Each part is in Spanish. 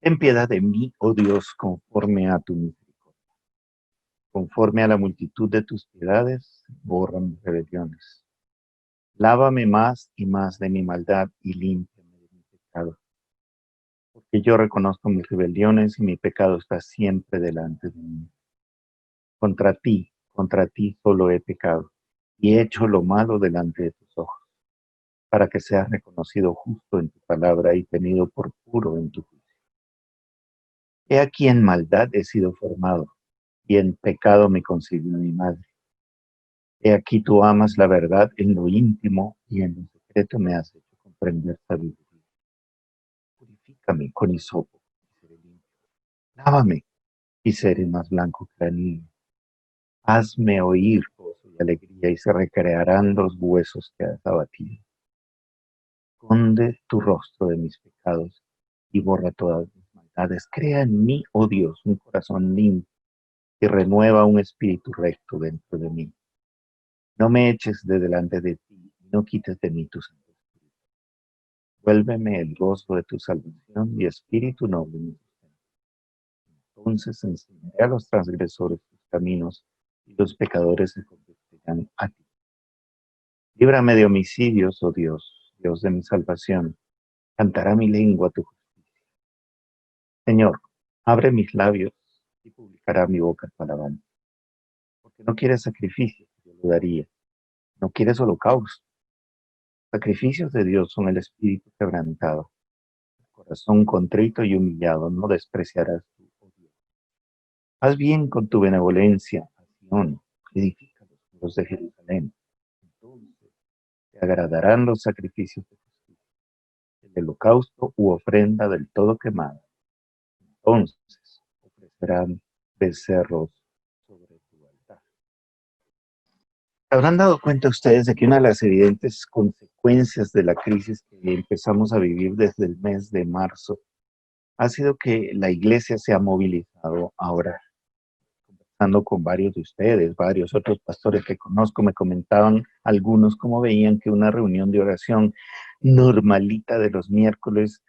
Ten piedad de mí, oh Dios, conforme a tu misericordia. Conforme a la multitud de tus piedades, borra mis rebeliones. Lávame más y más de mi maldad y límpiame de mi pecado. Porque yo reconozco mis rebeliones y mi pecado está siempre delante de mí. Contra ti solo he pecado y he hecho lo malo delante de tus ojos, para que seas reconocido justo en tu palabra y tenido por puro en tu juicio. He aquí en maldad he sido formado, y en pecado me concibió mi madre. He aquí tú amas la verdad en lo íntimo, y en lo secreto me has hecho comprender sabiduría. Purifícame con hisopo, y seré limpio. Lávame, y seré más blanco que la nieve. Hazme oír gozo y alegría, y se recrearán los huesos que has abatido. Esconde tu rostro de mis pecados y borra todas mis maldades. Crea en mí, oh Dios, un corazón limpio y renueva un espíritu recto dentro de mí. No me eches de delante de ti y no quites de mí tu santo espíritu. Vuélveme el gozo de tu salvación y espíritu noble me sustenta. Entonces enseñaré a los transgresores tus caminos y los pecadores se convertirán a ti. Líbrame de homicidios, oh Dios, Dios de mi salvación. Cantará mi lengua tu justicia. Señor, abre mis labios y publicará mi boca tu alabanza. Porque no quieres sacrificios, yo lo daría. No quieres holocausto. Sacrificios de Dios son el espíritu quebrantado. El corazón contrito y humillado no despreciarás tú, oh Dios. Haz bien con tu benevolencia a Sión, edifica los muros de Jerusalén. Entonces te agradarán los sacrificios de justicia, el holocausto u ofrenda del todo quemada. Entonces ofrecerán becerros sobre tu altar. ¿Se habrán dado cuenta ustedes de que una de las evidentes consecuencias de la crisis que empezamos a vivir desde el mes de marzo ha sido que la iglesia se ha movilizado ahora? Conversando con varios de ustedes, varios otros pastores que conozco, me comentaban algunos cómo veían que una reunión de oración normalita de los miércoles,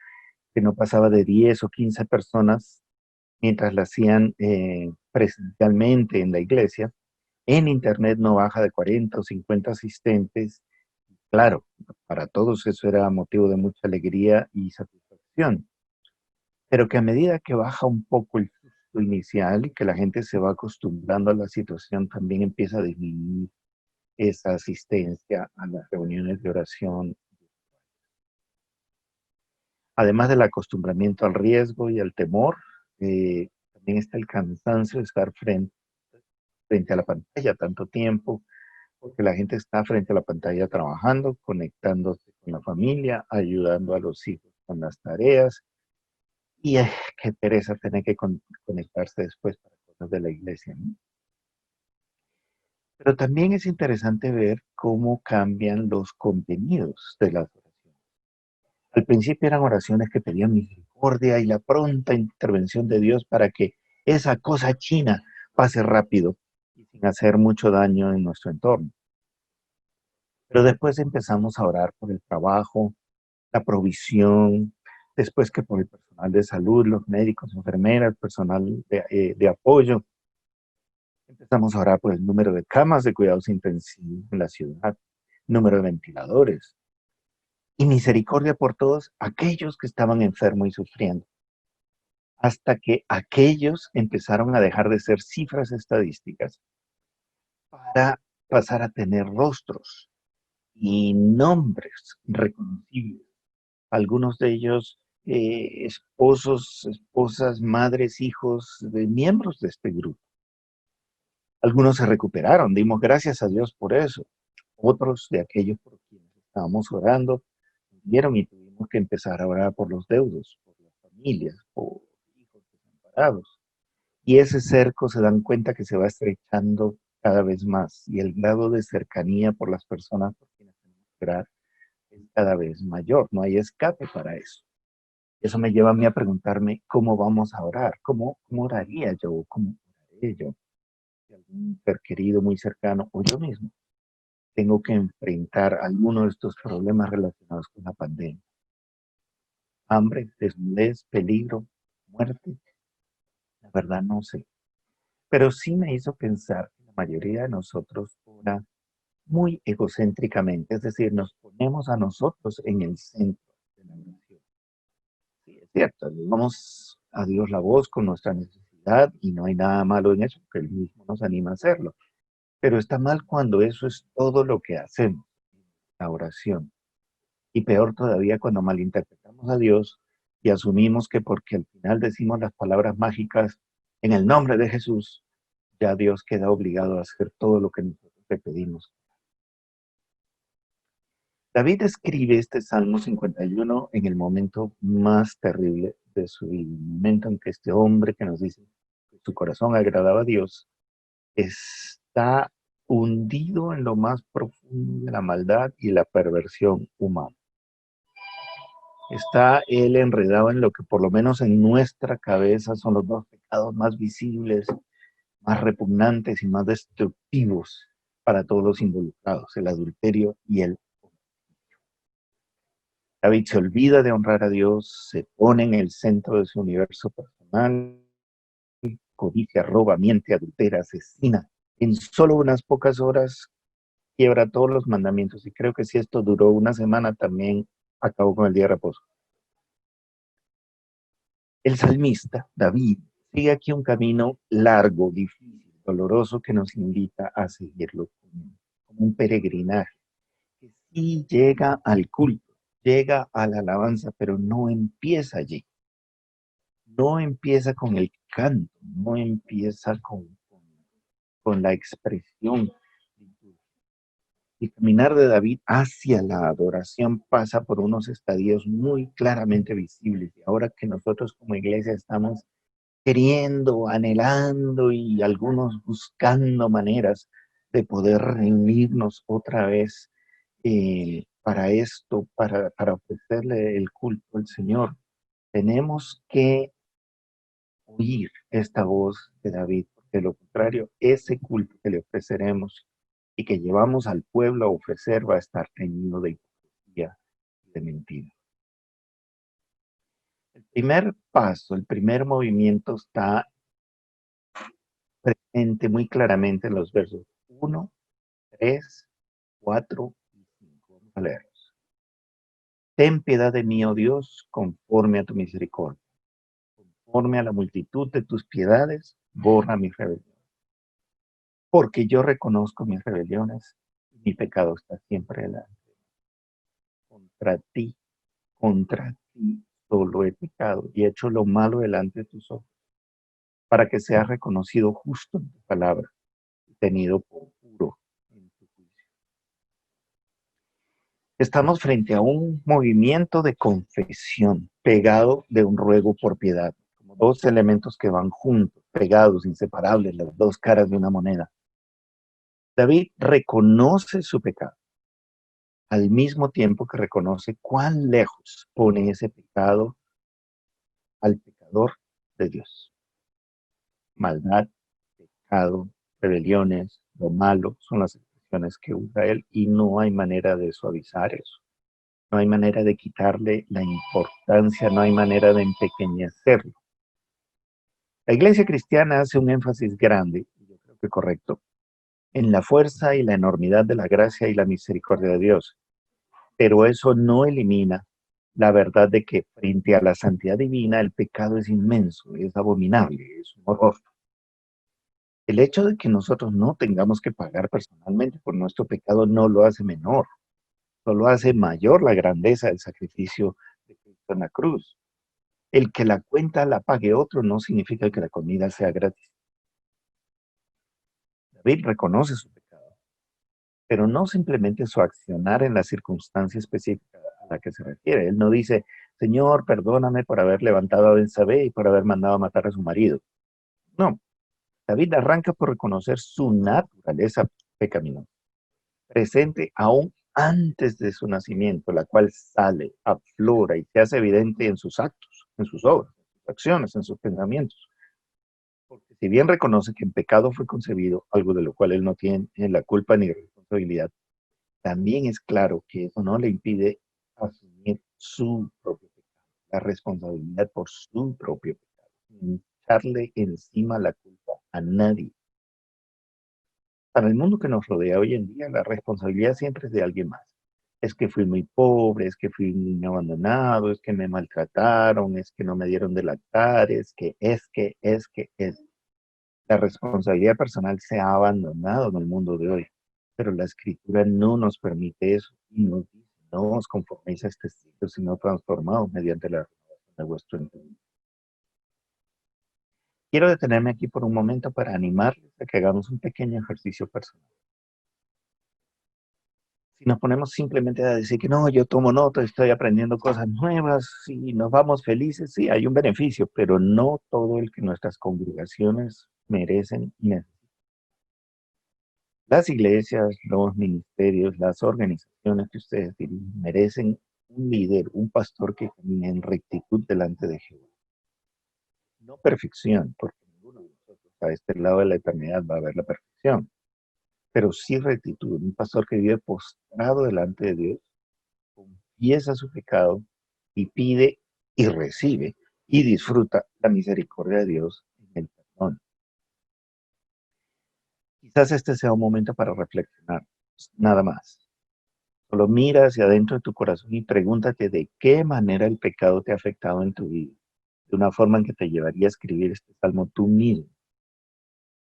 que no pasaba de 10 o 15 personas, mientras la hacían presencialmente en la iglesia, en internet no baja de 40 o 50 asistentes. Claro, para todos eso era motivo de mucha alegría y satisfacción, pero que a medida que baja un poco el susto inicial y que la gente se va acostumbrando a la situación, también empieza a disminuir esa asistencia a las reuniones de oración. Además del acostumbramiento al riesgo y al temor, también está el cansancio de estar frente a la pantalla tanto tiempo, porque la gente está frente a la pantalla trabajando, conectándose con la familia, ayudando a los hijos con las tareas, y qué pereza tener que conectarse después para cosas de la iglesia, ¿no? Pero también es interesante ver cómo cambian los contenidos de las oraciones. Al principio eran oraciones que pedían misericordia y la pronta intervención de Dios para que esa cosa china pase rápido y sin hacer mucho daño en nuestro entorno. Pero después empezamos a orar por el trabajo, la provisión, después que por el personal de salud, los médicos, enfermeras, personal de apoyo. Empezamos a orar por el número de camas de cuidados intensivos en la ciudad, número de ventiladores y misericordia por todos aquellos que estaban enfermos y sufriendo, hasta que aquellos empezaron a dejar de ser cifras estadísticas para pasar a tener rostros y nombres reconocibles. Algunos de ellos esposos, esposas, madres, hijos de miembros de este grupo. Algunos se recuperaron, dimos gracias a Dios por eso. Otros de aquellos por quienes estábamos orando murieron y tuvimos que empezar a orar por los deudos, por las familias, por hijos desamparados. Y ese cerco se dan cuenta que se va estrechando cada vez más y el grado de cercanía por las personas por quienes tenemos que orar es cada vez mayor. No hay escape para eso. Eso me lleva a mí a preguntarme cómo vamos a orar, cómo oraría yo, cómo oraré yo, si algún ser querido muy cercano o yo mismo tengo que enfrentar alguno de estos problemas relacionados con la pandemia. Hambre, desnudez, peligro, muerte? La verdad no sé. Pero sí me hizo pensar que la mayoría de nosotros ora muy egocéntricamente, es decir, nos ponemos a nosotros en el centro de la oración. Sí, es cierto, le damos a Dios la voz con nuestra necesidad y no hay nada malo en eso, porque Él mismo nos anima a hacerlo. Pero está mal cuando eso es todo lo que hacemos, la oración. Y peor todavía cuando malinterpretamos a Dios y asumimos que porque al final decimos las palabras mágicas en el nombre de Jesús, ya Dios queda obligado a hacer todo lo que nosotros le pedimos. David escribe este Salmo 51 en el momento más terrible de su vida, el momento en que este hombre que nos dice que su corazón agradaba a Dios, está hundido en lo más profundo de la maldad y la perversión humana. Está él enredado en lo que por lo menos en nuestra cabeza son los dos pecados más visibles, más repugnantes y más destructivos para todos los involucrados, el adulterio y el homicidio. David se olvida de honrar a Dios, se pone en el centro de su universo personal, codicia, roba, miente, adultera, asesina. En solo unas pocas horas quiebra todos los mandamientos y creo que si esto duró una semana también acabó con el día de reposo. El salmista, David, sigue aquí un camino largo, difícil, doloroso que nos invita a seguirlo como un peregrinaje. Que sí llega al culto, llega a la alabanza, pero no empieza allí. No empieza con el canto, no empieza con la expresión. El caminar de David hacia la adoración pasa por unos estadios muy claramente visibles. Y ahora que nosotros como iglesia estamos queriendo, anhelando y algunos buscando maneras de poder reunirnos otra vez para esto, para ofrecerle el culto al Señor, tenemos que oír esta voz de David, porque de lo contrario, ese culto que le ofreceremos y que llevamos al pueblo a ofrecer va a estar teñido de hipocresía y de mentira. El primer paso, el primer movimiento está presente muy claramente en los versos 1, 3, 4 y 5. Vamos a leerlos. Ten piedad de mí, oh Dios, conforme a tu misericordia. Conforme a la multitud de tus piedades, borra mi rebelión. Porque yo reconozco mis rebeliones y mi pecado está siempre delante. Contra ti solo he pecado y he hecho lo malo delante de tus ojos, para que seas reconocido justo en tu palabra y tenido por puro en tu juicio. Estamos frente a un movimiento de confesión pegado de un ruego por piedad, como dos elementos que van juntos, pegados, inseparables, las dos caras de una moneda. David reconoce su pecado, al mismo tiempo que reconoce cuán lejos pone ese pecado al pecador de Dios. Maldad, pecado, rebeliones, lo malo son las expresiones que usa él y no hay manera de suavizar eso. No hay manera de quitarle la importancia, no hay manera de empequeñecerlo. La iglesia cristiana hace un énfasis grande, y yo creo que correcto, en la fuerza y la enormidad de la gracia y la misericordia de Dios. Pero eso no elimina la verdad de que frente a la santidad divina el pecado es inmenso, es abominable, es un horror. El hecho de que nosotros no tengamos que pagar personalmente por nuestro pecado no lo hace menor, solo hace mayor la grandeza del sacrificio de Cristo en la cruz. El que la cuenta la pague otro no significa que la comida sea gratis. David reconoce su pecado, pero no simplemente su accionar en la circunstancia específica a la que se refiere. Él no dice, Señor, perdóname por haber levantado a Betsabé y por haber mandado a matar a su marido. No, David arranca por reconocer su naturaleza pecaminosa, presente aún antes de su nacimiento, la cual sale, aflora y se hace evidente en sus actos, en sus obras, en sus acciones, en sus pensamientos. Porque si bien reconoce que en pecado fue concebido, algo de lo cual él no tiene la culpa ni responsabilidad, también es claro que eso no le impide asumir su propio pecado, la responsabilidad por su propio pecado. sin echarle encima la culpa a nadie. Para el mundo que nos rodea hoy en día, la responsabilidad siempre es de alguien más. Es que fui muy pobre, es que fui un niño abandonado, es que me maltrataron, es que no me dieron de lactar, es. La responsabilidad personal se ha abandonado en el mundo de hoy, pero la escritura no nos permite eso y nos dice, no os conforméis a este siglo, sino transformados mediante la renovación de vuestro entendimiento. Quiero detenerme aquí por un momento para animarles a que hagamos un pequeño ejercicio personal. Si nos ponemos simplemente a decir que no, yo tomo nota, estoy aprendiendo cosas nuevas y nos vamos felices, sí, hay un beneficio, pero no todo el que nuestras congregaciones merecen y necesitan. Las iglesias, los ministerios, las organizaciones que ustedes dirigen merecen un líder, un pastor que camine en rectitud delante de Jehová. No perfección, porque ninguno de nosotros a este lado de la eternidad va a ver la perfección, pero sí rectitud, un pastor que vive postrado delante de Dios, confiesa su pecado y pide y recibe y disfruta la misericordia de Dios en el perdón. Quizás este sea un momento para reflexionar, nada más. Solo mira hacia adentro de tu corazón y pregúntate de qué manera el pecado te ha afectado en tu vida, de una forma en que te llevaría a escribir este salmo tú mismo.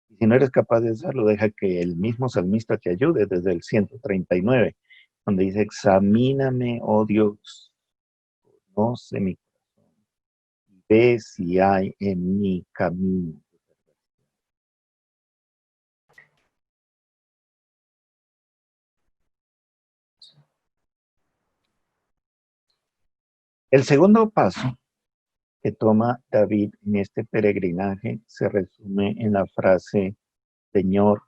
Y si no eres capaz de hacerlo, deja que el mismo salmista te ayude desde el 139, donde dice, examíname, oh Dios, conoce mi corazón, ve si hay en mi camino. El segundo paso que toma David en este peregrinaje se resume en la frase, Señor,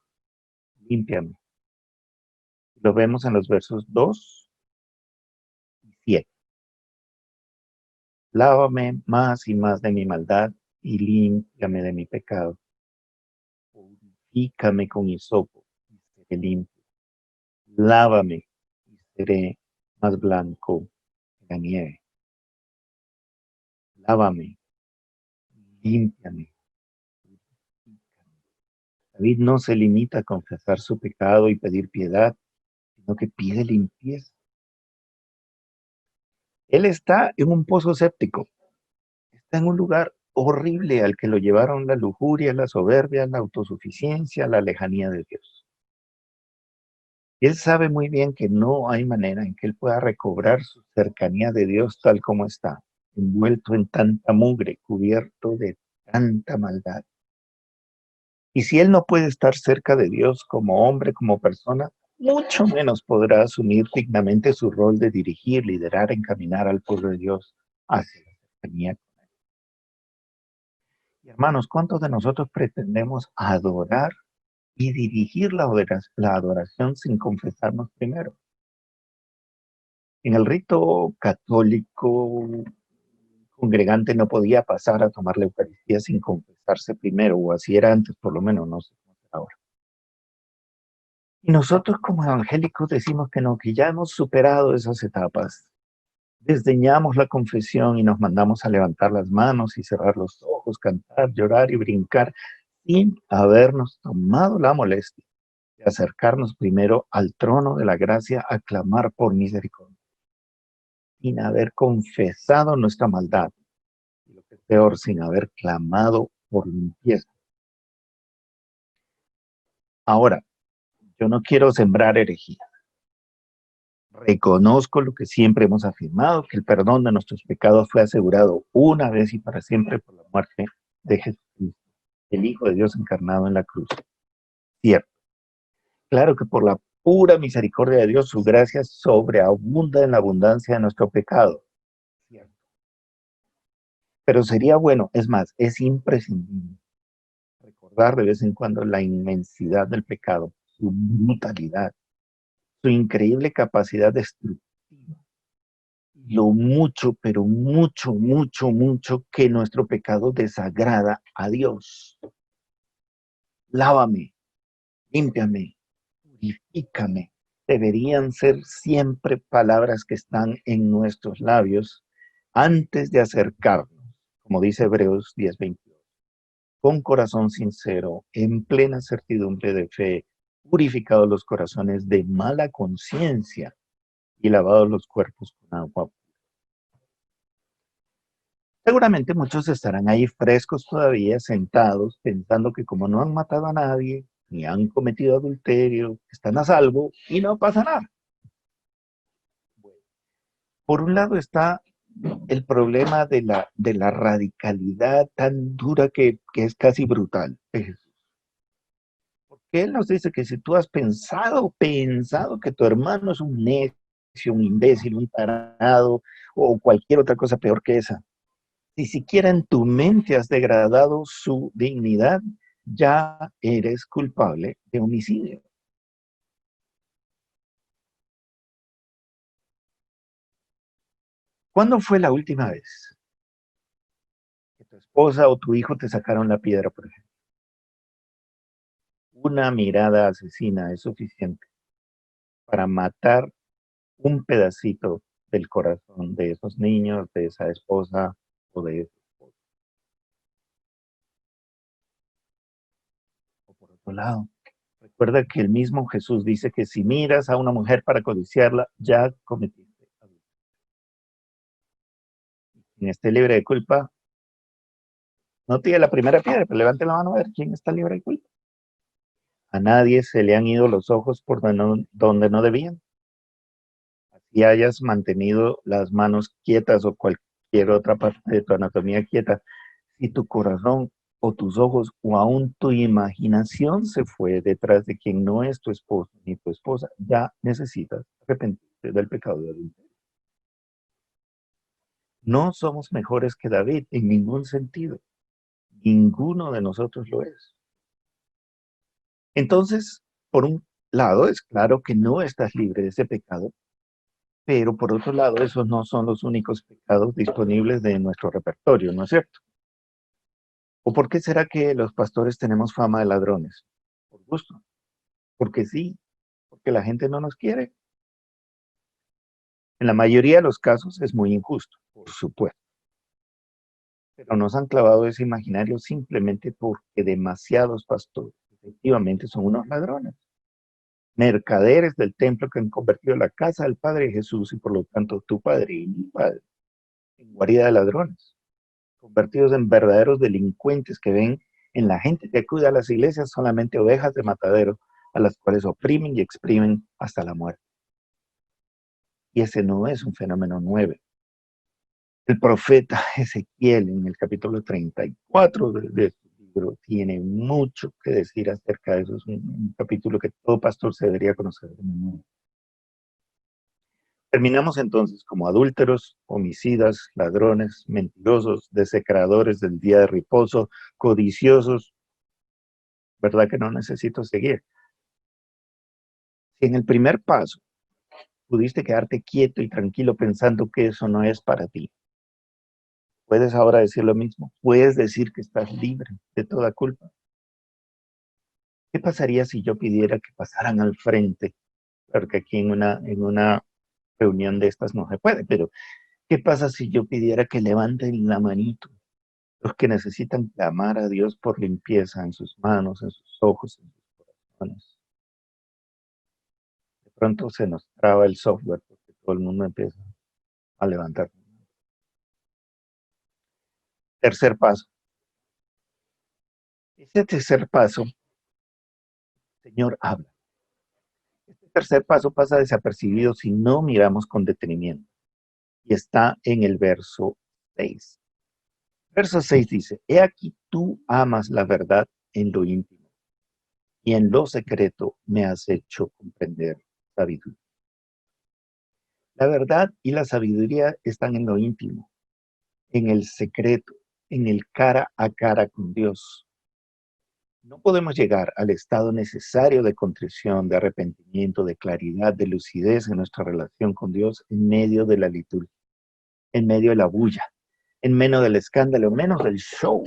límpiame. Lo vemos en los versos 2 y 7. Lávame más y más de mi maldad y límpiame de mi pecado. Purifícame con hisopo y seré limpio. Lávame y seré más blanco que la nieve. Lávame, límpiame. David no se limita a confesar su pecado y pedir piedad, sino que pide limpieza. Él está en un pozo séptico, está en un lugar horrible al que lo llevaron la lujuria, la soberbia, la autosuficiencia, la lejanía de Dios. Él sabe muy bien que no hay manera en que él pueda recobrar su cercanía de Dios tal como está, envuelto en tanta mugre, cubierto de tanta maldad. Y si él no puede estar cerca de Dios como hombre, como persona, mucho menos podrá asumir dignamente su rol de dirigir, liderar, encaminar al pueblo de Dios hacia la cercanía. Y hermanos, ¿cuántos de nosotros pretendemos adorar y dirigir la adoración sin confesarnos primero? En el rito católico, congregante no podía pasar a tomar la Eucaristía sin confesarse primero, o así era antes, por lo menos, no sé cómo será ahora. Y nosotros como evangélicos decimos que no, que ya hemos superado esas etapas. Desdeñamos la confesión y nos mandamos a levantar las manos y cerrar los ojos, cantar, llorar y brincar sin habernos tomado la molestia de acercarnos primero al trono de la gracia a clamar por misericordia, sin haber confesado nuestra maldad, y lo que es peor, sin haber clamado por limpieza. Ahora, yo no quiero sembrar herejía. Reconozco lo que siempre hemos afirmado, que el perdón de nuestros pecados fue asegurado una vez y para siempre por la muerte de Jesucristo, el Hijo de Dios encarnado en la cruz. Cierto. Claro que por la pura misericordia de Dios, su gracia sobreabunda en la abundancia de nuestro pecado. Cierto. Pero sería bueno, es más, es imprescindible recordar de vez en cuando la inmensidad del pecado, su brutalidad, su increíble capacidad destructiva, lo mucho, pero mucho, mucho, mucho que nuestro pecado desagrada a Dios. Lávame, límpiame, purifícame. Deberían ser siempre palabras que están en nuestros labios antes de acercarnos, como dice Hebreos 10:22. con corazón sincero, en plena certidumbre de fe, purificados los corazones de mala conciencia y lavados los cuerpos con agua. Seguramente muchos estarán ahí frescos todavía, sentados, pensando que como no han matado a nadie, ni han cometido adulterio, están a salvo y no pasa nada. Por un lado está el problema de la radicalidad tan dura que es casi brutal de Jesús. Porque Él nos dice que si tú has pensado que tu hermano es un necio, un imbécil, un tarado o cualquier otra cosa peor que esa, si siquiera en tu mente has degradado su dignidad, ya eres culpable de homicidio. ¿Cuándo fue la última vez que tu esposa o tu hijo te sacaron la piedra, por ejemplo? Una mirada asesina es suficiente para matar un pedacito del corazón de esos niños, de esa esposa o de ese esposo. O por otro lado, recuerda que el mismo Jesús dice que si miras a una mujer para codiciarla, ya cometiste adulterio. Quien esté libre de culpa, no tire la primera piedra, pero levante la mano a ver quién está libre de culpa. A nadie se le han ido los ojos por donde no debían. Así hayas mantenido las manos quietas o cualquier otra parte de tu anatomía quieta, si tu corazón o tus ojos o aún tu imaginación se fue detrás de quien no es tu esposo ni tu esposa, ya necesitas arrepentirte del pecado de adulterio. No somos mejores que David en ningún sentido. Ninguno de nosotros lo es. Entonces, por un lado, es claro que no estás libre de ese pecado, pero por otro lado, esos no son los únicos pecados disponibles de nuestro repertorio, ¿no es cierto? ¿O por qué será que los pastores tenemos fama de ladrones? Por gusto. Porque sí, porque la gente no nos quiere. En la mayoría de los casos es muy injusto, por supuesto. Pero nos han clavado ese imaginario simplemente porque demasiados pastores efectivamente son unos ladrones. Mercaderes del templo que han convertido la casa del Padre Jesús y por lo tanto tu padre y mi padre en guarida de ladrones, convertidos en verdaderos delincuentes que ven en la gente que acude a las iglesias solamente ovejas de matadero a las cuales oprimen y exprimen hasta la muerte. Y ese no es un fenómeno nuevo. El profeta Ezequiel en el capítulo 34 de su libro tiene mucho que decir acerca de eso. Es un capítulo que todo pastor se debería conocer de memoria. Terminamos entonces como adúlteros, homicidas, ladrones, mentirosos, desecradores del día de reposo, codiciosos. ¿Verdad que no necesito seguir? Si en el primer paso pudiste quedarte quieto y tranquilo pensando que eso no es para ti, ¿puedes ahora decir lo mismo? ¿Puedes decir que estás libre de toda culpa? ¿Qué pasaría si yo pidiera que pasaran al frente? Porque aquí en una reunión de estas no se puede, pero ¿qué pasa si yo pidiera que levanten la manito los que necesitan clamar a Dios por limpieza en sus manos, en sus ojos, en sus corazones? De pronto se nos traba el software porque todo el mundo empieza a levantar. Tercer paso. Ese tercer paso, Señor, habla. Este tercer paso pasa desapercibido si no miramos con detenimiento. Y está en el verso 6. Verso 6 dice, he aquí tú amas la verdad en lo íntimo y en lo secreto me has hecho comprender sabiduría. La verdad y la sabiduría están en lo íntimo, en el secreto, en el cara a cara con Dios. No podemos llegar al estado necesario de contrición, de arrepentimiento, de claridad, de lucidez en nuestra relación con Dios en medio de la liturgia, en medio de la bulla, en medio del escándalo, menos del show.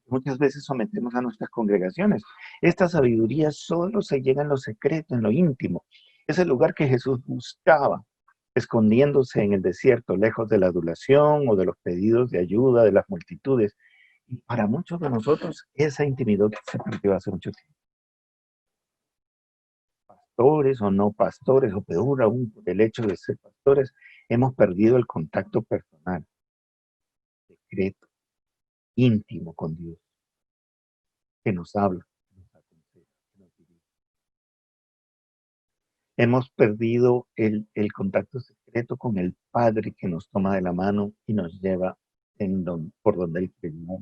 Muchas veces sometemos a nuestras congregaciones. Esta sabiduría solo se llega en lo secreto, en lo íntimo. Es el lugar que Jesús buscaba, escondiéndose en el desierto, lejos de la adulación o de los pedidos de ayuda de las multitudes. Y para muchos de nosotros, esa intimidad se perdió hace mucho tiempo. Pastores o no pastores, o peor aún, por el hecho de ser pastores, hemos perdido el contacto personal, secreto, íntimo con Dios, que nos habla, que nos aconseja, que nos dirige. Hemos perdido el contacto secreto con el Padre que nos toma de la mano y nos lleva por donde Él queremos.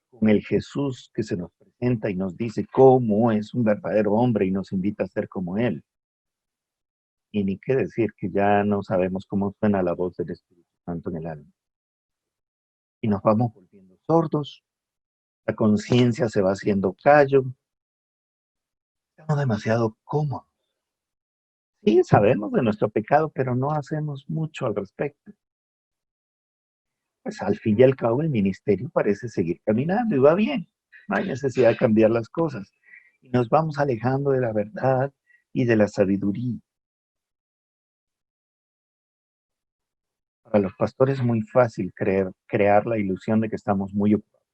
Con el Jesús que se nos presenta y nos dice cómo es un verdadero hombre y nos invita a ser como Él. Y ni qué decir que ya no sabemos cómo suena la voz del Espíritu Santo en el alma. Y nos vamos volviendo sordos, la conciencia se va haciendo callo, estamos demasiado cómodos. Sí, sabemos de nuestro pecado, pero no hacemos mucho al respecto. Pues al fin y al cabo el ministerio parece seguir caminando y va bien. No hay necesidad de cambiar las cosas. Y nos vamos alejando de la verdad y de la sabiduría. Para los pastores es muy fácil crear la ilusión de que estamos muy ocupados.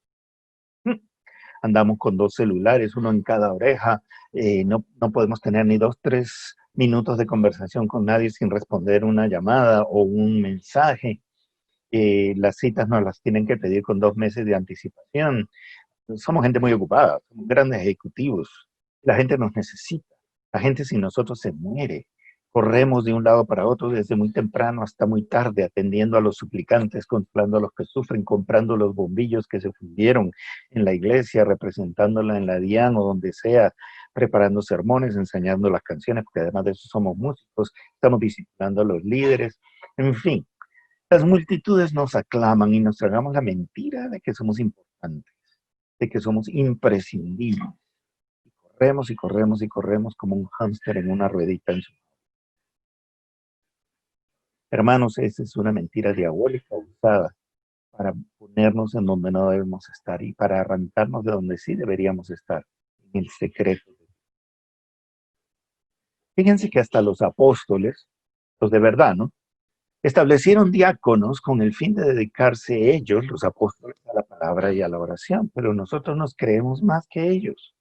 Andamos con 2 celulares, uno en cada oreja. No podemos tener ni 2, 3 minutos de conversación con nadie sin responder una llamada o un mensaje. Las citas nos las tienen que pedir con 2 meses de anticipación. Somos gente muy ocupada, somos grandes ejecutivos. La gente nos necesita. La gente sin nosotros se muere. Corremos de un lado para otro desde muy temprano hasta muy tarde, atendiendo a los suplicantes, consolando a los que sufren, comprando los bombillos que se fundieron en la iglesia, representándola en la DIAN o donde sea, preparando sermones, enseñando las canciones, porque además de eso somos músicos, estamos visitando a los líderes, en fin. Las multitudes nos aclaman y nos tragamos la mentira de que somos importantes, de que somos imprescindibles. Y corremos y corremos y corremos como un hámster en una ruedita en su... Hermanos, esa es una mentira diabólica usada para ponernos en donde no debemos estar y para arrancarnos de donde sí deberíamos estar, en el secreto. Fíjense que hasta los apóstoles, los de verdad, ¿no? Establecieron diáconos con el fin de dedicarse ellos, los apóstoles, a la palabra y a la oración, pero nosotros nos creemos más que ellos.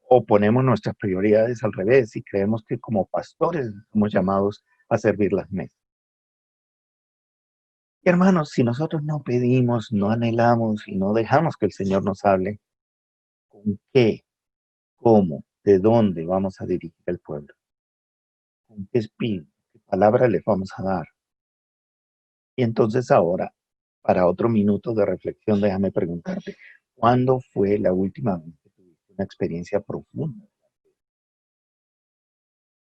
O ponemos nuestras prioridades al revés y creemos que como pastores somos llamados a servir las mesas. Y hermanos, si nosotros no pedimos, no anhelamos y no dejamos que el Señor nos hable, ¿con qué, cómo, de dónde vamos a dirigir al pueblo? ¿Con qué espíritu, qué palabra les vamos a dar? Y entonces ahora, para otro minuto de reflexión, déjame preguntarte, ¿cuándo fue la última vez que tuviste una experiencia profunda,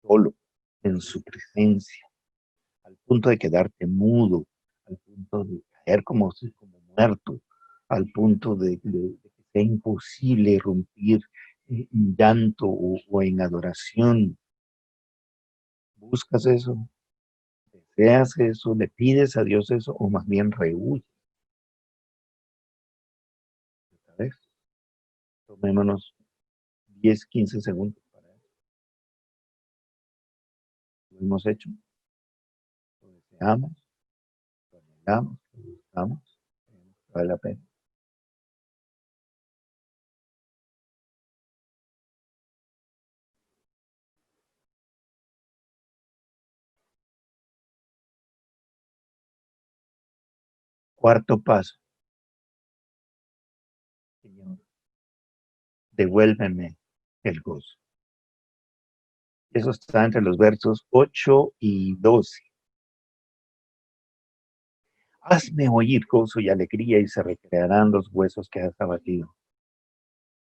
solo, en su presencia, al punto de quedarte mudo, al punto de caer como muerto, al punto de que sea imposible irrumpir en llanto o en adoración? ¿Buscas eso? ¿Deseas eso? ¿Le pides a Dios eso? ¿O más bien rehuyes? ¿Sabes? Tomémonos 10, 15 segundos para eso. Lo hemos hecho, lo deseamos, lo anhelamos, lo buscamos, vale la pena. Cuarto paso, Señor, devuélveme el gozo. Eso está entre los versos 8 y 12. Hazme oír gozo y alegría y se recrearán los huesos que has abatido.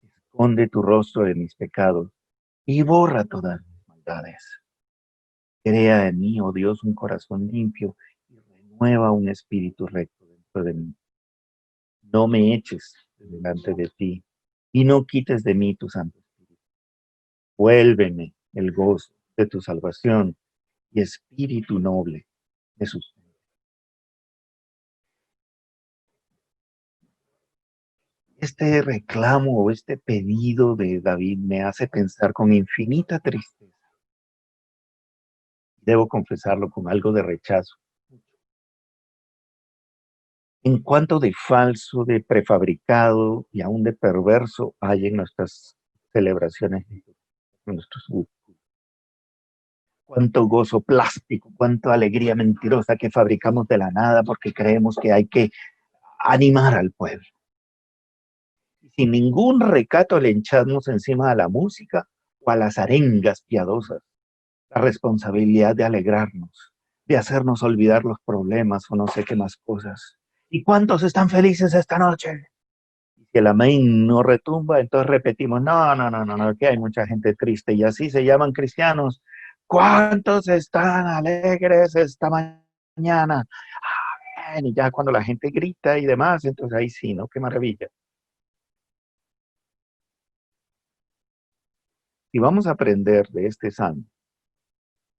Esconde tu rostro de mis pecados y borra todas mis maldades. Crea en mí, oh Dios, un corazón limpio y renueva un espíritu recto dentro de mí. No me eches de delante de ti y no quites de mí tu Santo Espíritu. Vuélveme el gozo de tu salvación y espíritu noble de sus... Este reclamo o este pedido de David me hace pensar con infinita tristeza. Debo confesarlo con algo de rechazo. En cuanto de falso, de prefabricado y aún de perverso hay en nuestras celebraciones, en nuestros cultos. Cuánto gozo plástico, cuánta alegría mentirosa que fabricamos de la nada porque creemos que hay que animar al pueblo. Sin ningún recato le echamos encima a la música o a las arengas piadosas la responsabilidad de alegrarnos, de hacernos olvidar los problemas o no sé qué más cosas. ¿Y cuántos están felices esta noche? Y si el amén no retumba, entonces repetimos, no, no, no, no, no, que hay mucha gente triste y así se llaman cristianos. ¿Cuántos están alegres esta mañana? Amén. Y ya cuando la gente grita y demás, entonces ahí sí, ¿no? Qué maravilla. Si vamos a aprender de este santo,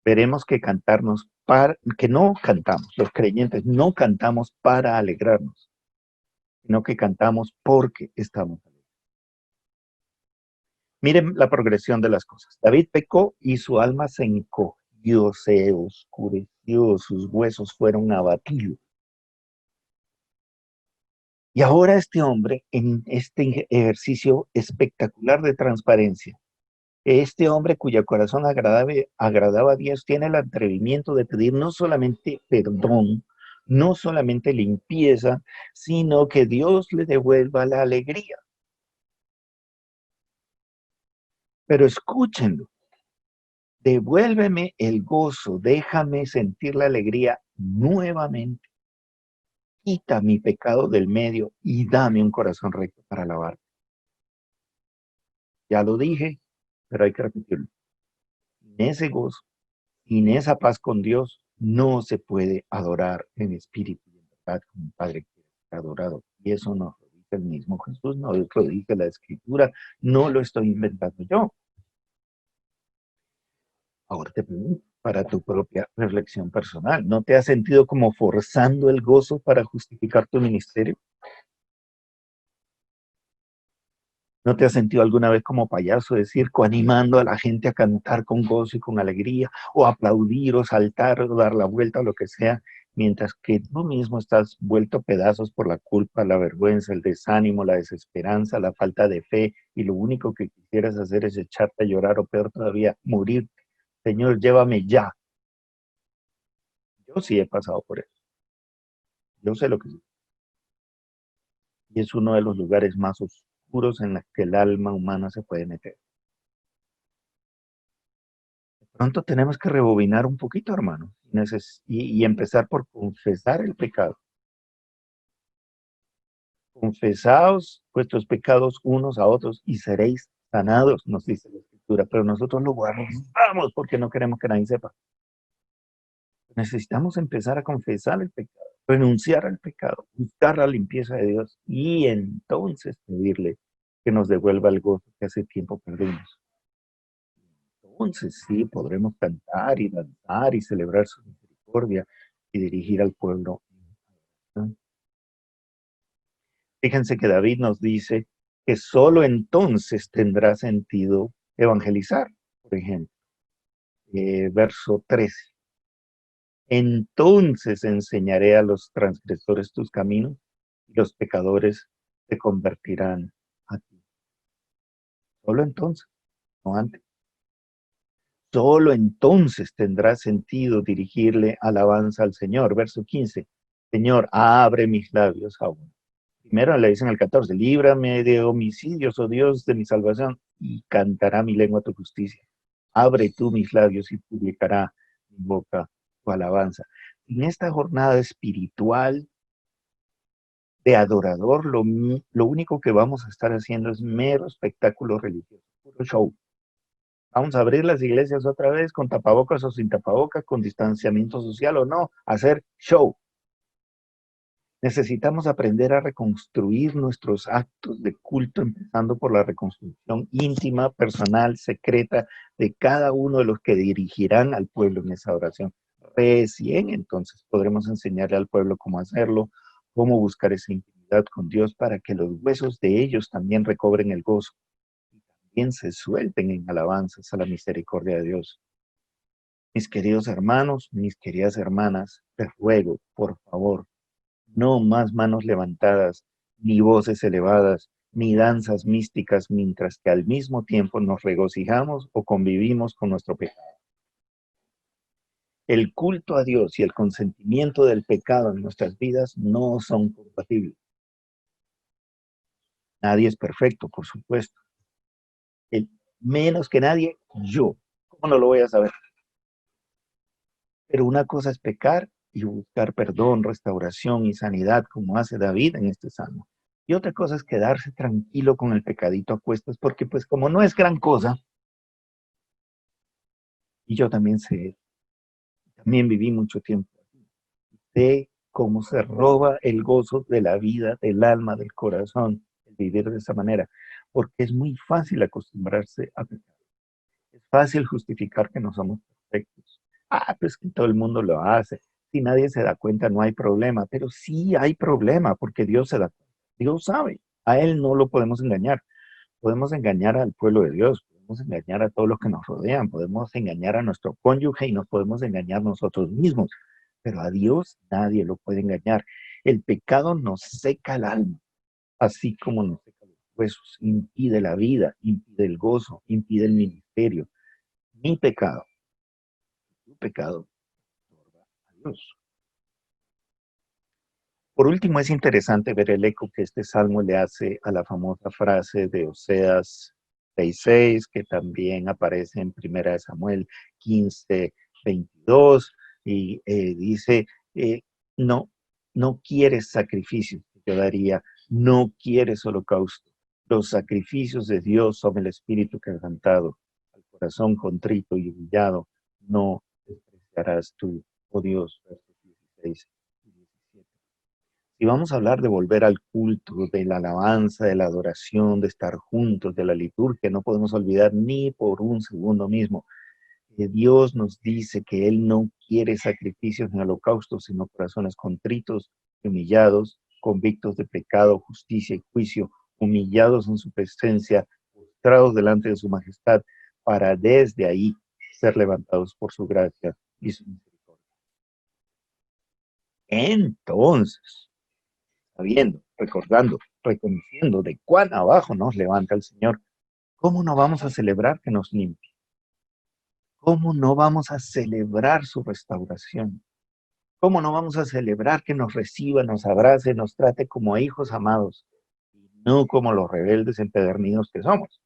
veremos que que no cantamos, los creyentes no cantamos para alegrarnos, sino que cantamos porque estamos alegres. Miren la progresión de las cosas. David pecó y su alma se encogió, se oscureció, sus huesos fueron abatidos. Y ahora este hombre, en este ejercicio espectacular de transparencia, este hombre cuyo corazón agradaba a Dios tiene el atrevimiento de pedir no solamente perdón, no solamente limpieza, sino que Dios le devuelva la alegría. Pero escúchenlo, devuélveme el gozo, déjame sentir la alegría nuevamente. Quita mi pecado del medio y dame un corazón recto para alabar. Ya lo dije, pero hay que repetirlo. Sin ese gozo, sin esa paz con Dios, no se puede adorar en espíritu y en verdad como un Padre quiere ser adorado. Y eso nos lo dice el mismo Jesús, no lo dice la Escritura, no lo estoy inventando yo. Ahora te pregunto, para tu propia reflexión personal, ¿no te has sentido como forzando el gozo para justificar tu ministerio? ¿No te has sentido alguna vez como payaso de circo animando a la gente a cantar con gozo y con alegría, o aplaudir, o saltar, o dar la vuelta, o lo que sea, mientras que tú mismo estás vuelto a pedazos por la culpa, la vergüenza, el desánimo, la desesperanza, la falta de fe, y lo único que quisieras hacer es echarte a llorar, o peor todavía, morir? Señor, llévame ya. Yo sí he pasado por eso. Yo sé lo que es. Y es uno de los lugares más oscuros en los que el alma humana se puede meter. Pronto tenemos que rebobinar un poquito, hermano, y empezar por confesar el pecado. Confesaos vuestros pecados unos a otros y seréis sanados, nos dice la Escritura, pero nosotros lo guardamos porque no queremos que nadie sepa. Necesitamos empezar a confesar el pecado, renunciar al pecado, buscar la limpieza de Dios y entonces pedirle que nos devuelva el gozo que hace tiempo perdimos. Entonces sí, podremos cantar y danzar y celebrar su misericordia y dirigir al pueblo. Fíjense que David nos dice que solo entonces tendrá sentido evangelizar, por ejemplo. Verso 13. Entonces enseñaré a los transgresores tus caminos y los pecadores se convertirán a ti. Solo entonces, no antes. Solo entonces tendrá sentido dirigirle alabanza al Señor. Verso 15. Señor, abre mis labios aún. Primero le dicen el 14, líbrame de homicidios, oh Dios de mi salvación, y cantará mi lengua tu justicia. Abre tú mis labios y publicará mi boca tu alabanza. En esta jornada espiritual de adorador, lo único que vamos a estar haciendo es mero espectáculo religioso, puro show. Vamos a abrir las iglesias otra vez con tapabocas o sin tapabocas, con distanciamiento social o no, hacer show. Necesitamos aprender a reconstruir nuestros actos de culto, empezando por la reconstrucción íntima, personal, secreta de cada uno de los que dirigirán al pueblo en esa oración. Recién entonces podremos enseñarle al pueblo cómo hacerlo, cómo buscar esa intimidad con Dios para que los huesos de ellos también recobren el gozo y también se suelten en alabanzas a la misericordia de Dios. Mis queridos hermanos, mis queridas hermanas, les ruego, por favor, No más manos levantadas, ni voces elevadas, ni danzas místicas, mientras que al mismo tiempo nos regocijamos o convivimos con nuestro pecado. El culto a Dios y el consentimiento del pecado en nuestras vidas no son compatibles. Nadie es perfecto, por supuesto. Menos que nadie, yo. ¿Cómo no lo voy a saber? Pero una cosa es pecar y buscar perdón, restauración y sanidad, como hace David en este salmo. Y otra cosa es quedarse tranquilo con el pecadito a cuestas, porque pues como no es gran cosa, y yo también sé, también viví mucho tiempo, sé cómo se roba el gozo de la vida, del alma, del corazón, el vivir de esa manera, porque es muy fácil acostumbrarse a pecar. Es fácil justificar que no somos perfectos. Pues que todo el mundo lo hace. Si nadie se da cuenta, no hay problema. Pero sí hay problema, porque Dios se da cuenta. Dios sabe. A Él no lo podemos engañar. Podemos engañar al pueblo de Dios. Podemos engañar a todos los que nos rodean. Podemos engañar a nuestro cónyuge y nos podemos engañar nosotros mismos. Pero a Dios nadie lo puede engañar. El pecado nos seca el alma, así como nos seca los huesos. Impide la vida, impide el gozo, impide el ministerio. Mi pecado, tu pecado, estorba a Dios. Por último, es interesante ver el eco que este salmo le hace a la famosa frase de Oseas 6:6, que también aparece en 1 Samuel 15:22, y dice, eh, no, no quieres sacrificios que yo daría, no quieres holocausto. Los sacrificios de Dios son el espíritu quebrantado, al corazón contrito y humillado, no despreciarás tú, oh Dios, versos 16 y 17. Y vamos a hablar de volver al culto, de la alabanza, de la adoración, de estar juntos, de la liturgia. No podemos olvidar ni por un segundo mismo que Dios nos dice que Él no quiere sacrificios ni holocaustos, sino corazones contritos y humillados, convictos de pecado, justicia y juicio, humillados en su presencia, postrados delante de su majestad, para desde ahí ser levantados por su gracia y su misericordia. Entonces, sabiendo, recordando, reconociendo de cuán abajo nos levanta el Señor, ¿cómo no vamos a celebrar que nos limpie? ¿Cómo no vamos a celebrar su restauración? ¿Cómo no vamos a celebrar que nos reciba, nos abrace, nos trate como a hijos amados, y no como los rebeldes empedernidos que somos?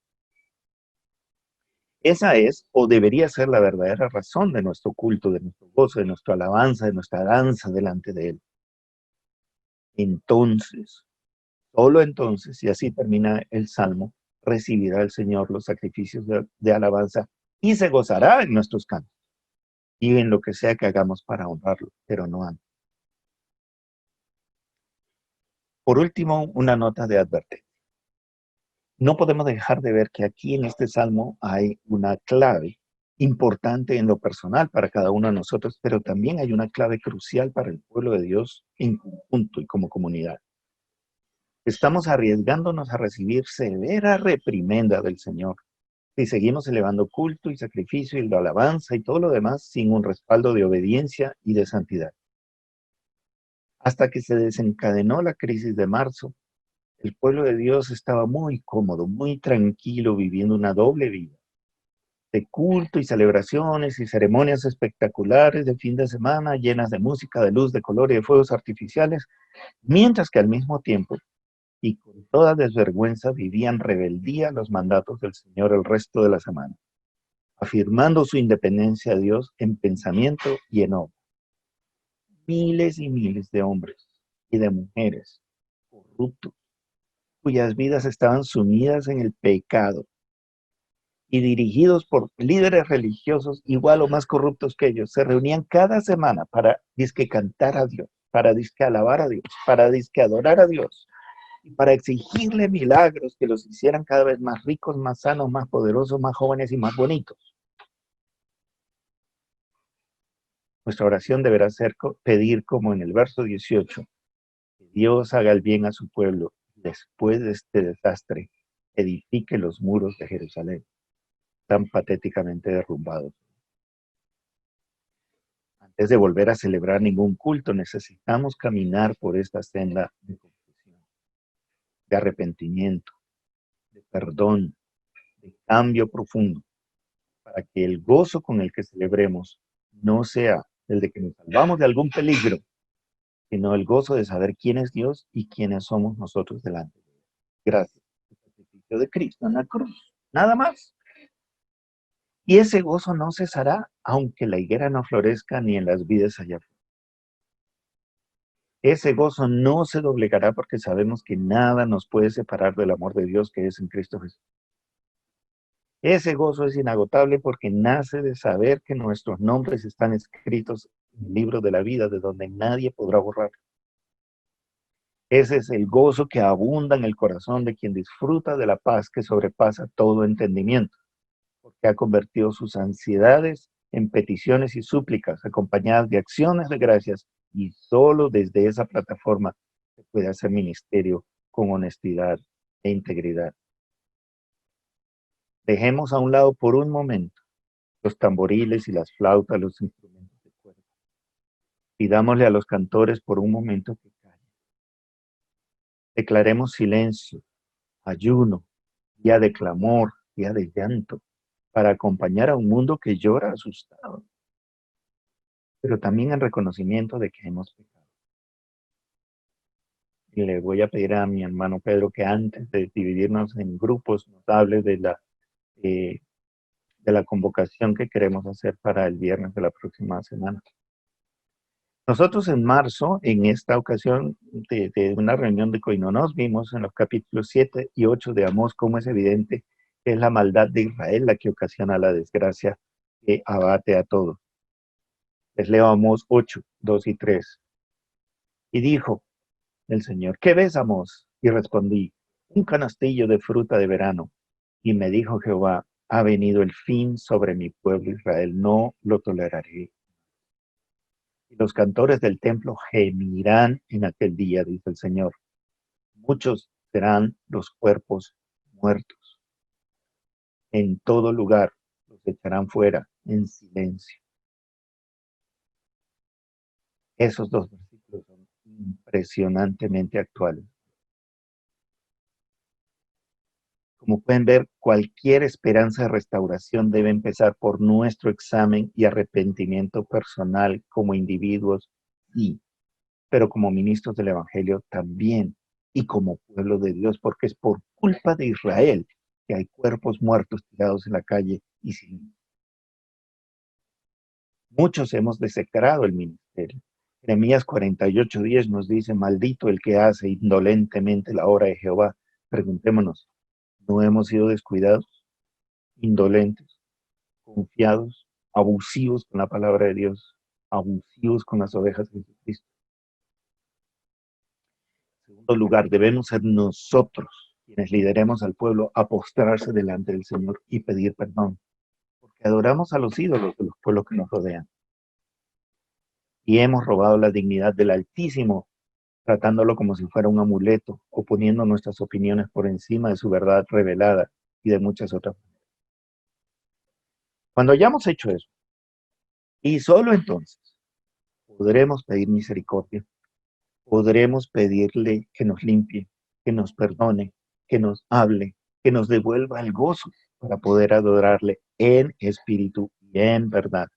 Esa es, o debería ser, la verdadera razón de nuestro culto, de nuestro gozo, de nuestra alabanza, de nuestra danza delante de Él. Entonces, solo entonces, y así termina el Salmo, recibirá el Señor los sacrificios de alabanza y se gozará en nuestros cantos y en lo que sea que hagamos para honrarlo, pero no antes. Por último, una nota de advertencia. No podemos dejar de ver que aquí en este Salmo hay una clave importante en lo personal para cada uno de nosotros, pero también hay una clave crucial para el pueblo de Dios en conjunto y como comunidad. Estamos arriesgándonos a recibir severa reprimenda del Señor si seguimos elevando culto y sacrificio y la alabanza y todo lo demás sin un respaldo de obediencia y de santidad. Hasta que se desencadenó la crisis de marzo, el pueblo de Dios estaba muy cómodo, muy tranquilo, viviendo una doble vida de culto y celebraciones y ceremonias espectaculares de fin de semana llenas de música, de luz, de color y de fuegos artificiales, mientras que al mismo tiempo y con toda desvergüenza vivían rebeldía a los mandatos del Señor el resto de la semana, afirmando su independencia a Dios en pensamiento y en obra. Miles y miles de hombres y de mujeres corruptos, cuyas vidas estaban sumidas en el pecado y dirigidos por líderes religiosos igual o más corruptos que ellos, se reunían cada semana para disque cantar a Dios, para disque alabar a Dios, para disque adorar a Dios, y para exigirle milagros que los hicieran cada vez más ricos, más sanos, más poderosos, más jóvenes y más bonitos. Nuestra oración deberá ser pedir, como en el verso 18, que Dios haga el bien a su pueblo después de este desastre, edifique los muros de Jerusalén, tan patéticamente derrumbados. Es de volver a celebrar ningún culto. Necesitamos caminar por esta senda de confesión, de arrepentimiento, de perdón, de cambio profundo, para que el gozo con el que celebremos no sea el de que nos salvamos de algún peligro, sino el gozo de saber quién es Dios y quiénes somos nosotros delante de Él. Gracias al sacrificio de Cristo en la cruz. Nada más. Y ese gozo no cesará, aunque la higuera no florezca ni en las vides allá afuera. Ese gozo no se doblegará porque sabemos que nada nos puede separar del amor de Dios que es en Cristo Jesús. Ese gozo es inagotable porque nace de saber que nuestros nombres están escritos en el libro de la vida, de donde nadie podrá borrar. Ese es el gozo que abunda en el corazón de quien disfruta de la paz que sobrepasa todo entendimiento, porque ha convertido sus ansiedades en peticiones y súplicas acompañadas de acciones de gracias, y solo desde esa plataforma se puede hacer ministerio con honestidad e integridad. Dejemos a un lado por un momento los tamboriles y las flautas, los instrumentos de cuerda. Pidámosle a los cantores por un momento que callen. Declaremos silencio, ayuno, día de clamor, día de llanto, para acompañar a un mundo que llora asustado, pero también en reconocimiento de que hemos pecado. Y le voy a pedir a mi hermano Pedro que antes de dividirnos en grupos nos hable de la convocación que queremos hacer para el viernes de la próxima semana. Nosotros en marzo, en esta ocasión de una reunión de Coinonos, vimos en los capítulos 7 y 8 de Amós cómo es evidente que es la maldad de Israel la que ocasiona la desgracia que abate a todos. Les leo Amós 8, 2 y 3. Y dijo el Señor, ¿qué ves, Amós? Y respondí, un canastillo de fruta de verano. Y me dijo Jehová, ha venido el fin sobre mi pueblo Israel, no lo toleraré. Y los cantores del templo gemirán en aquel día, dice el Señor. Muchos serán los cuerpos muertos. En todo lugar los echarán fuera en silencio. Esos dos versículos son impresionantemente actuales. Como pueden ver, cualquier esperanza de restauración debe empezar por nuestro examen y arrepentimiento personal como individuos, sí, pero como ministros del Evangelio también, y como pueblo de Dios, porque es por culpa de Israel que hay cuerpos muertos tirados en la calle y sin. Muchos hemos desecrado el ministerio. Jeremías 48:10 nos dice, maldito el que hace indolentemente la obra de Jehová. Preguntémonos, ¿no hemos sido descuidados, indolentes, confiados, abusivos con la palabra de Dios, abusivos con las ovejas de Jesucristo? En segundo lugar, debemos ser nosotros quienes lideremos al pueblo a postrarse delante del Señor y pedir perdón, porque adoramos a los ídolos de los pueblos que nos rodean. Y hemos robado la dignidad del Altísimo, tratándolo como si fuera un amuleto, o poniendo nuestras opiniones por encima de su verdad revelada y de muchas otras maneras. Cuando hayamos hecho eso, y solo entonces, podremos pedir misericordia, podremos pedirle que nos limpie, que nos perdone, que nos hable, que nos devuelva el gozo para poder adorarle en espíritu y en verdad,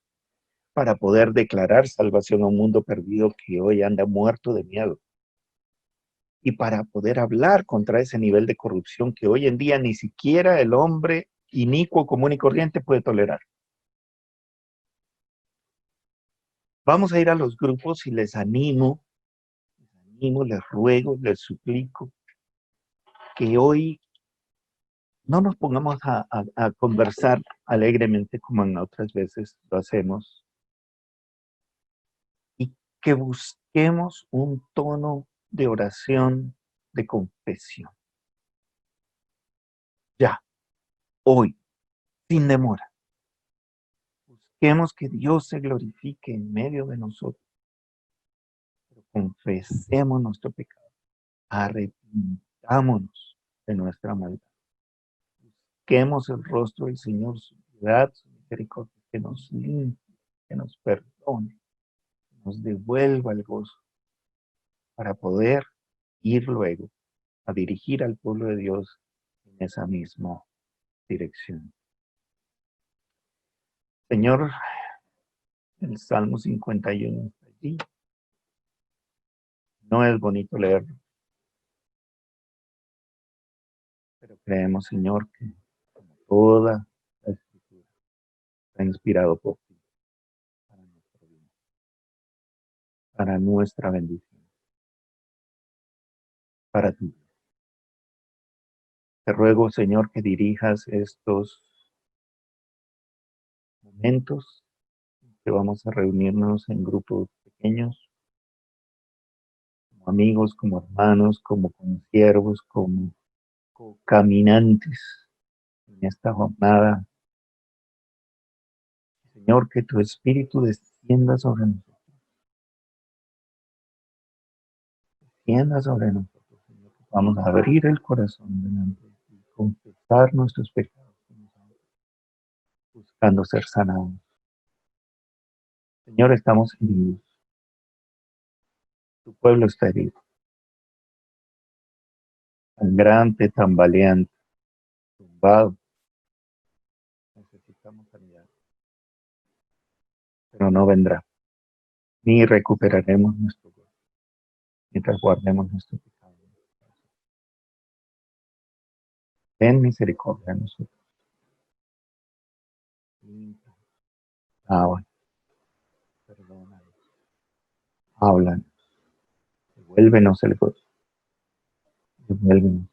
para poder declarar salvación a un mundo perdido que hoy anda muerto de miedo, y para poder hablar contra ese nivel de corrupción que hoy en día ni siquiera el hombre inicuo, común y corriente puede tolerar. Vamos a ir a los grupos y les animo, les ruego, les suplico que hoy no nos pongamos a conversar alegremente como en otras veces lo hacemos, y que busquemos un tono de oración, de confesión. Ya, hoy, sin demora. Busquemos que Dios se glorifique en medio de nosotros. Pero confesemos nuestro pecado. Arrepintámonos de nuestra maldad. Busquemos el rostro del Señor, su piedad, su misericordia, que nos limpie, que nos perdone, nos devuelva el gozo para poder ir luego a dirigir al pueblo de Dios en esa misma dirección. Señor, el Salmo 51 está allí. No es bonito leerlo, pero creemos, Señor, que como toda la Escritura está inspirado por ti para nuestro bien, para nuestra bendición, para ti. Te ruego, Señor, que dirijas estos momentos que vamos a reunirnos en grupos pequeños, como amigos, como hermanos, como consiervos, como caminantes en esta jornada. Señor, que tu Espíritu descienda sobre nosotros, descienda sobre nosotros, Señor, que vamos a abrir el corazón delante de ti, confesar nuestros pecados, buscando ser sanados. Señor, estamos heridos, tu pueblo está herido, sangrante, tambaleante, tumbado, necesitamos sanidad, pero no vendrá, ni recuperaremos nuestro gozo, mientras guardemos nuestro pecado. Ten misericordia de nosotros. Ahora, perdona, habla, devuélvenos el gozo, devuélvenos